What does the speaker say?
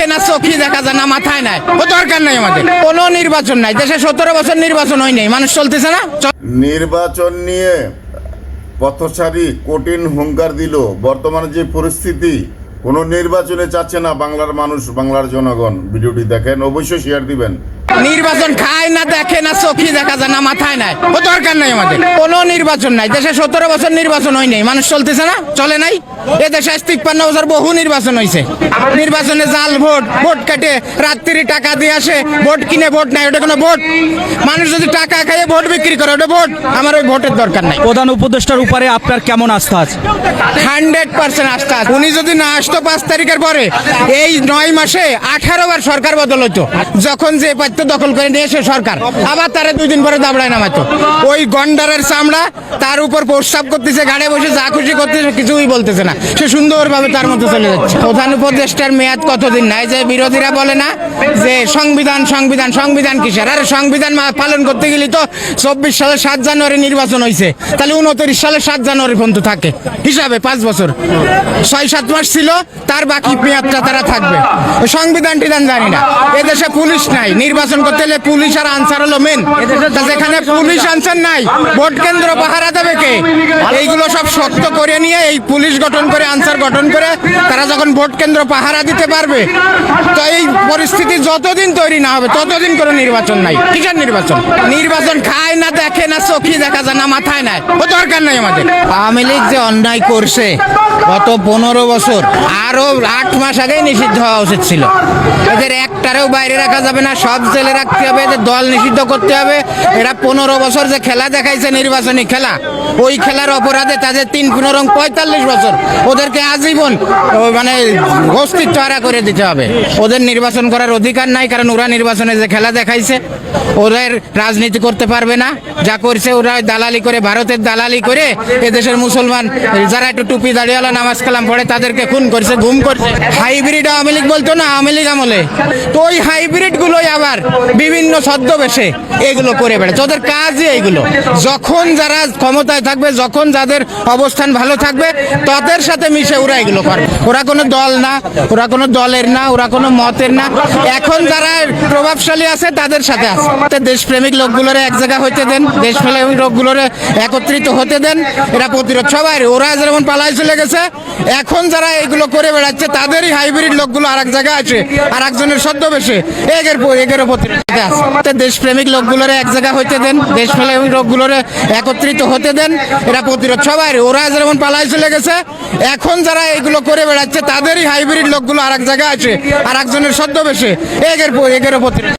দেখে না, চোখে দেখা যায় না, মাথায় নাই, ও দরকার নাই। আমাদের কোনো নির্বাচন নাই দেশে, 17 বছর নির্বাচন হয় নাই, মানুষ চলতেছে না। নির্বাচন নিয়ে পথচারী কঠিন হুঙ্কার দিল। বর্তমানে যে পরিস্থিতি, কোনো নির্বাচনে চাচ্ছে না বাংলার মানুষ, বাংলার জনগণ। ভিডিওটি দেখেন, অবশ্যই শেয়ার দিবেন। নির্বাচন খায় না, দেখে না, চোখে দেখা যায় না, মাথায় নাই, ও দরকার নাই। আমাদের কোনো নির্বাচন নাই দেশে, 17 বছর নির্বাচন হয় নাই, মানুষ চলতেছে না, চলে নাই। এ দেশে 53 বছর বহু নির্বাচন হয়েছে। নির্বাচনে জাল ভোট, ভোট কাটে, রাত্রি টাকা দিয়ে আসে, ভোট কিনে ভোট নাই, ওটা কোনো ভোট? মানুষ যদি টাকা খাইয়ে ভোট বিক্রি করে, ওটা ভোট? আমার ওই ভোটের দরকার নাই। প্রধান উপদেষ্টার উপরে আপনার কেমন আস্থা আছে? 100% আস্থা আছে। উনি যদি না আসতো 5 তারিখের পরে, এই 9 মাসে 18 বার সরকার বদল হইতো। যখন যে পাইতো দখল করে নিয়ে এসে সরকার, আবার তারা 2 দিন পরে দাবড়ায় নামাইতো। ওই গন্ডারের চামড়া, তার উপর প্রস্তাব করতেছে, গাড়ি বসে যা খুশি করতেছে, কিছুই বলতেছে না, সে সুন্দরভাবে তার মতো চলে যাচ্ছে। প্রধান উপদেষ্টার মেয়াদ কতদিন নাই? যে বিরোধীরা বলে না যে সংবিধান সংবিধান সংবিধান কিসের? আরে সংবিধান পালন করতে গেলে তো 24 সালের 7 জানুয়ারি নির্বাচন হয়েছে, তাহলে 29 সালের 7 জানুয়ারি পর্যন্ত থাকে হিসাবে 5 বছর, 6-7 মাস ছিল, তার বাকি মেয়াদটা তারা থাকবে। সংবিধান টিধান জানি না। এদেশে পুলিশ নাই, নির্বাচন করতে হলে পুলিশ আর আনসার হলো মেন। যেখানে পুলিশ আনসার নাই, ভোট কেন্দ্র পাহারা দেবে কে? এইগুলো সব শক্ত করে নিয়ে এই পুলিশ গঠন করে, আনসার গঠন করে, তারা যখন ভোট কেন্দ্র পাহারা দিতে পারবে, তো এই পরিস্থিতি যতদিন তৈরি না হবে ততদিন কোনো নির্বাচন নাই। কিসের নির্বাচন? নির্বাচন খায় না, দেখে না, চোখে দেখা যায় না, মাথায় নাই, ও দরকার নাই। আমাদের আওয়ামী লীগ যে অন্যায় করছে গত 15 বছর, আরো 8 মাস আগেই নিষিদ্ধ হওয়া উচিত ছিল। এদের একটারেও বাইরে রাখা যাবে না, সব জেলে রাখতে হবে, এদের দল নিষিদ্ধ করতে হবে। এরা 15 বছর যে খেলা দেখাইছে, নির্বাচনী খেলা, ওই খেলার অপরাধে তাদের 3-15 45 বছর, ওদেরকে আজীবন মানে অস্তিত্ব হারা করে দিতে হবে। ওদের নির্বাচন করার অধিকার নাই, কারণ ওরা নির্বাচনে যে খেলা দেখাইছে, ওদের রাজনীতি করতে পারবে না। যা করছে ওরা দালালি করে, ভারতের দালালি করে এদেশের মুসলমান যারা একটু টুপি দাঁড়িয়েলা নামাজ কালাম পড়ে, তাদেরকে খুন করছে, গুম করছে। হাইব্রিড আওয়ামী লীগ বলতো না, আওয়ামী লীগ আমলে, তো ওই হাইব্রিড গুলোই আবার বিভিন্ন ছদ্মবেশে এগুলো করে বেড়াচ্ছে। ওদের কাজই এইগুলো। যখন যারা ক্ষমতায় থাকবে, যখন যাদের অবস্থান ভালো থাকবে, তাদের সাথে মিশে ওরা এগুলো করবে। ওরা কোনো দল না, ওরা কোনো দলের না, ওরা কোনো মতের না। এখন যারা প্রভাবশালী আছে তাদের সাথে আছে। দেশপ্রেমিক লোকগুলোরে এক জায়গা হইতে দেন, দেশপ্রেমিক লোকগুলোরে একত্রিত হতে দেন। এরা প্রতিরোধ সবাই, ওরা যেমন পালাই চলে গেছে, এখন যারা এগুলো করে বেড়াচ্ছে তাদেরই হাইব্রিড লোকগুলো আর এক জায়গায় আছে, আর একজনের ছদ্মবেশে এগেরও প্রতিরোধে আছে। দেশপ্রেমিক লোকগুলোরে এক জায়গা হইতে দেন, দেশপ্রেমিক লোকগুলোরে একত্রিত হতে দেন। এরা প্রতিরোধ সবাই, ওরা যেমন পালাই চলে গেছে, এখন যারা এগুলো করে বেড়াচ্ছে তাদেরই হাইব্রিড লোকগুলো আর এক জায়গায় আছে, আর একজনের ছদ্মবেশে এগেরও প্রতিরোধ।